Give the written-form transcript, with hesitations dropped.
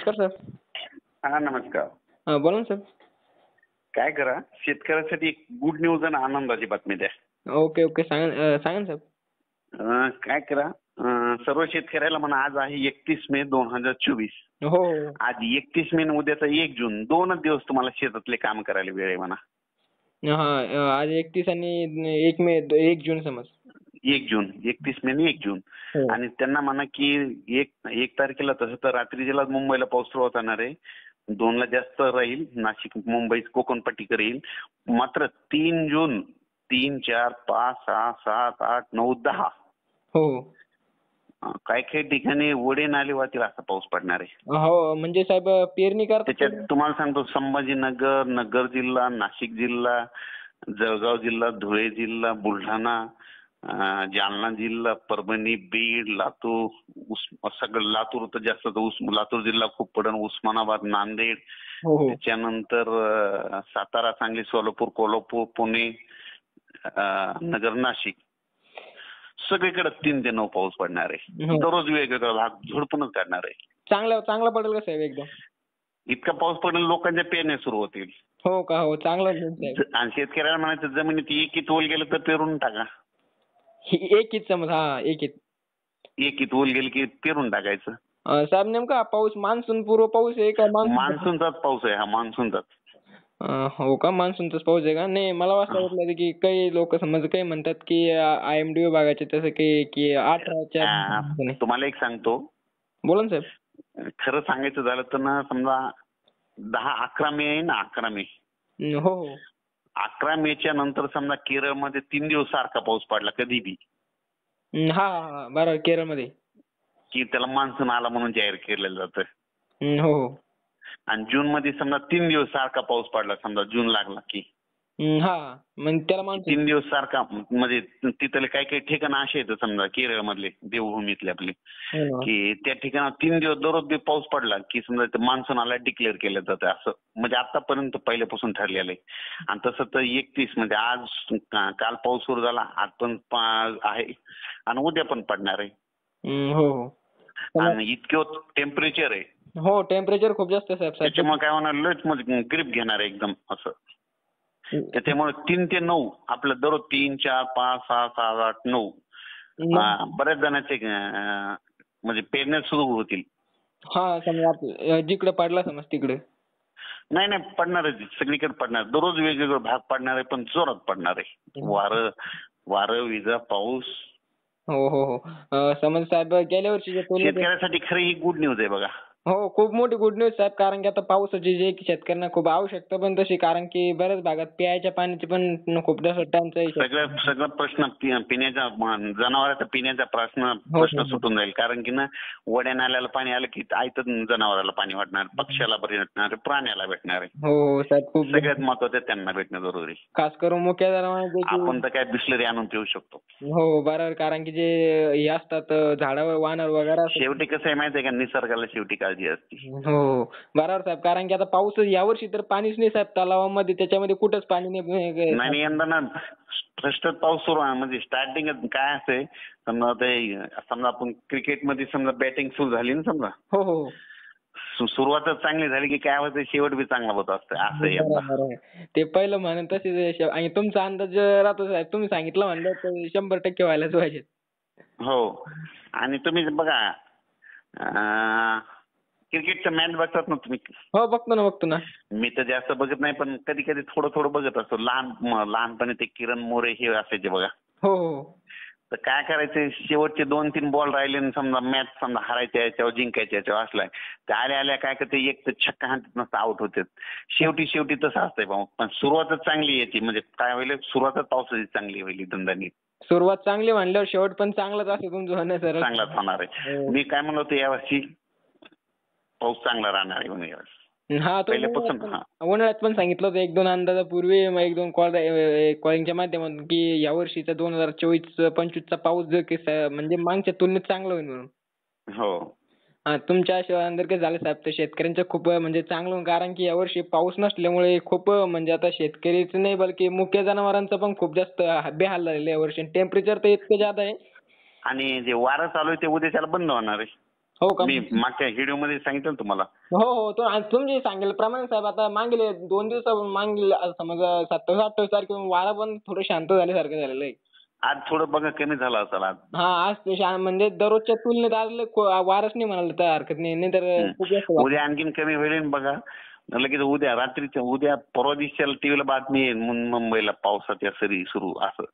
नमस्कार सर. हा नमस्कार. बोला ना सर. काय करा, शेतकऱ्यासाठी एक गुड न्यूज आणि आनंदाची बातमी द्या. ओके ओके सांगा ना सर. काय करा, सर्व शेतकऱ्याला म्हणा, आज आहे 31 मे 2024. हो हो. आज 31 मे आणि उद्याचा 1 जून, 2च दिवस तुम्हाला शेतातले काम करायला वेळ आहे म्हणा. आज 31 आणि 1 मे 1 जून समज. 1 जून, 31 मे आणि 1 जून. हो. आणि त्यांना म्हणा की एक तारखेला तसं तर रात्रीला मुंबईला पाऊस सुरुवात होणार आहे. 2ला जास्त राहील, नाशिक मुंबई कोकणपट्टीकडे येईल. मात्र 3 जून 3, 4, 5, 6, 7, 8, 9, 10 हो. काही काही ठिकाणी वडे नाले वाहतील असा पाऊस पडणार आहे. हो म्हणजे साहेब पेरणी करतात. त्याच्यात तुम्हाला सांगतो, संभाजीनगर, नगर जिल्हा, नाशिक जिल्हा, जळगाव जिल्हा, धुळे जिल्हा, बुलढाणा, जालना जिल्हा, परभणी, बीड, लातूर, सगळं लातूर तर जास्त, लातूर जिल्हा खूप पडन, उस्मानाबाद, नांदेड, हो हो. त्याच्यानंतर सातारा, सांगली, सोलापूर, कोल्हापूर, पुणे, नगर, नाशिक, सगळीकडे 3 ते 9 पाऊस पडणार आहे. हो. दररोज वेगवेगळा भाग झोडपूनच काढणार आहे. चांगला पडेल का साहेब एकदम? इतका पाऊस पडेल लोकांच्या पेरण्या सुरू होतील. हो का? हो चांगलं साहेब. आणि शेतकऱ्याला म्हणायचं, जमिनीत एक ओल गेलं तर पेरून टाका. एकच समज. हा एकच. एक ओल गेलं की पेरून टाकायचं. साहेब नेमका पाऊस मान्सून पूर्व पाऊस आहे का? मान्सूनचाच पाऊस आहे हा, मान्सूनचाच. हो का? मान्सूनचाच पाऊस आहे का? नाही मला असं वाटलं की काही लोक समज काही म्हणतात की IMD विभागाचे तसं काही की 18च्या. तुम्हाला एक सांगतो, बोला ना साहेब. खरं सांगायचं झालं तर ना, समजा 11 मे आहे ना, 11 मे. हो हो. 11 मेच्या नंतर समजा केरळमध्ये 3 दिवस सारखा पाऊस पडला कधी बी, हा बरोबर, केरळमध्ये की त्याला मान्सून आला म्हणून जाहीर केलेलं जातं. हो हो. आणि जून मध्ये समजा 3 दिवस सारखा पाऊस पडला, समजा जून लागला की हा म्हणजे त्याला मान्सून. 3 दिवस सारखा, म्हणजे तिथले काही काही ठिकाण असे आहेत समजा केरळमधले, देवभूमीतले आपले, की त्या ठिकाणावर 3 दिवस दररोज पाऊस पडला की समजा मान्सून आला डिक्लेअर केलं जातं. असं म्हणजे आतापर्यंत पहिल्यापासून ठरलेलं आहे. आणि तसं तर 31 म्हणजे आज काल पाऊस सुरू झाला, आज पण आहे आणि उद्या पण पडणार आहे. हो हो. आणि इतकं टेम्परेचर आहे. हो टेम्परेचर खूप जास्त आहे साहेब. त्याच्यामुळे काय होणार, लयच म्हणजे ग्रीप घेणार आहे एकदम असं. त्याच्यामुळे 3 ते 9 आपलं दररोज 3, 4, 5, 6, 7, 8, 9 बऱ्याच जणांचे म्हणजे पेरण्या सुरू होतील. हा समजा जिकडे पडला समज तिकडे. नाही पडणार आहे, सगळीकडे पडणार. दररोज वेगवेगळे भाग पडणार आहे, पण जोरात पडणार आहे. वारं, विजा, पाऊस. हो हो हो. समज साहेब गेल्या वर्षी शेतकऱ्यासाठी खरी ही गुड न्यूज आहे बघा. हो खूप मोठी गुड न्यूज साहेब. कारण की आता पावसाची जे शेतकऱ्यांना खूप आवश्यकता पण तशी, कारण की बऱ्याच भागात प्यायच्या पाण्याची पण खूप जास्त टंचाई. सगळं प्रश्न पिण्याचा, जनावरांचा पिण्याचा प्रश्न सुटून जाईल. कारण की ना, वड्या नाल्याला पाणी आलं की आयतं जनावराला पाणी वाटणार, पक्ष्याला भेटणार, प्राण्याला भेटणार आहे. हो साहेब खूप सगळ्यात महत्वाचं त्यांना भेटणं जरुरी. खास करून मुख्य जनावरांना. आपण तर काय बिस्लरी आणून ठेवू शकतो. हो बरोबर. कारण की जे हे असतात झाडावर वानर वगैरे. शेवटी कसं आहे माहिती आहे का, निसर्गाला शेवटी काळजी असते. हो बरोबर साहेब. कारण की आता पाऊस यावर्षी तर पाणीच नाही साहेब तलावामध्ये, त्याच्यामध्ये कुठंच पाणी नाही. नाही यंदा ना फर्स्टच पाऊस सुरू आहे. म्हणजे स्टार्टिंग काय असते, समजा आपण क्रिकेटमध्ये समजा बॅटिंग सुरू झाली ना समजा. हो हो. सुरुवातच चांगली झाली की काय होतं, शेवट बी चांगला होत असतं. असं ते पहिलं म्हणून तसेच. आणि तुमचा अंदाज राहतो साहेब, तुम्ही सांगितलं म्हणलं तर 100% व्हायलाच पाहिजे. हो. आणि तुम्ही बघा, क्रिकेटचा मॅच बघतात ना तुम्ही? हो बघतो ना. मी तर जास्त बघत नाही, पण कधी कधी थोडं बघत असतो. लहानपणी ते किरण मोरे हे असायचे बघा. हो हो. तर काय करायचं, शेवटचे 2-3 बॉल राहिले समजा, मॅच समजा हरायच्या याच्यावर जिंकायच्या याच्यावर असलाय, तर आल्या काय करते, एक तर छक्का हाणतात नसतं, आउट होते. शेवटी तसं असतंय भाऊ. पण सुरुवातच चांगली याची, म्हणजे काय होईल, सुरुवातच पावसाची चांगली होईल दणदणीत. सुरुवात चांगली म्हणल्यावर शेवट पण चांगलाच असेल तुमचं होणं सर. चांगलाच होणार आहे. मी काय म्हणलो होतो, यावर्षी पाऊस चांगला राहणार आहे म्हणून यावर्षी. हा पहिल्यापासून उन्हाळ्यात पण सांगितलं होतं 1-2 अंदाजापूर्वी, 1-2 कॉलिंगच्या माध्यमातून, की यावर्षीचा 2024-25चा पाऊस जर म्हणजे मागच्या तुलनेत चांगला होईल म्हणून. हो. तुमच्या आशेवर काय झालं साहेब, तर शेतकऱ्यांचं खूप म्हणजे चांगलं. कारण की यावर्षी पाऊस नसल्यामुळे खूप म्हणजे आता शेतकरीच नाही बल्कि मुख्य जनावरांचं पण खूप जास्त बेहाल झालेलं आहे यावर्षी. टेम्परेचर तर इतकं जादा आहे. आणि जे वारं चालू आहे ते उद्याच्याला बंद होणार आहे. हो का? मी मागच्या व्हिडिओमध्ये सांगितलं ना तुम्हाला. हो हो तो आणि तुम्ही सांगितल्याप्रमाणे साहेब आता मागील 2 दिवसापासून मागील समजा 27-28 तारखेपासून वारा पण थोडं शांत झाल्यासारखं झालेलं आहे. आज थोडं बघा कमी झालं असेल आज. आज ते म्हणजे दररोजच्या तुलनेत आज लय वारच नाही म्हणायला तर हरकत नाही. नाहीतर खूप जास्त वारा. उद्या आणखीन कमी होईल ना बघा. लगेच उद्या रात्रीच्या उद्या परवा दिवशीला टीव्हीला बातमी येईल मुंबईला पावसाच्या सरी सुरू असं.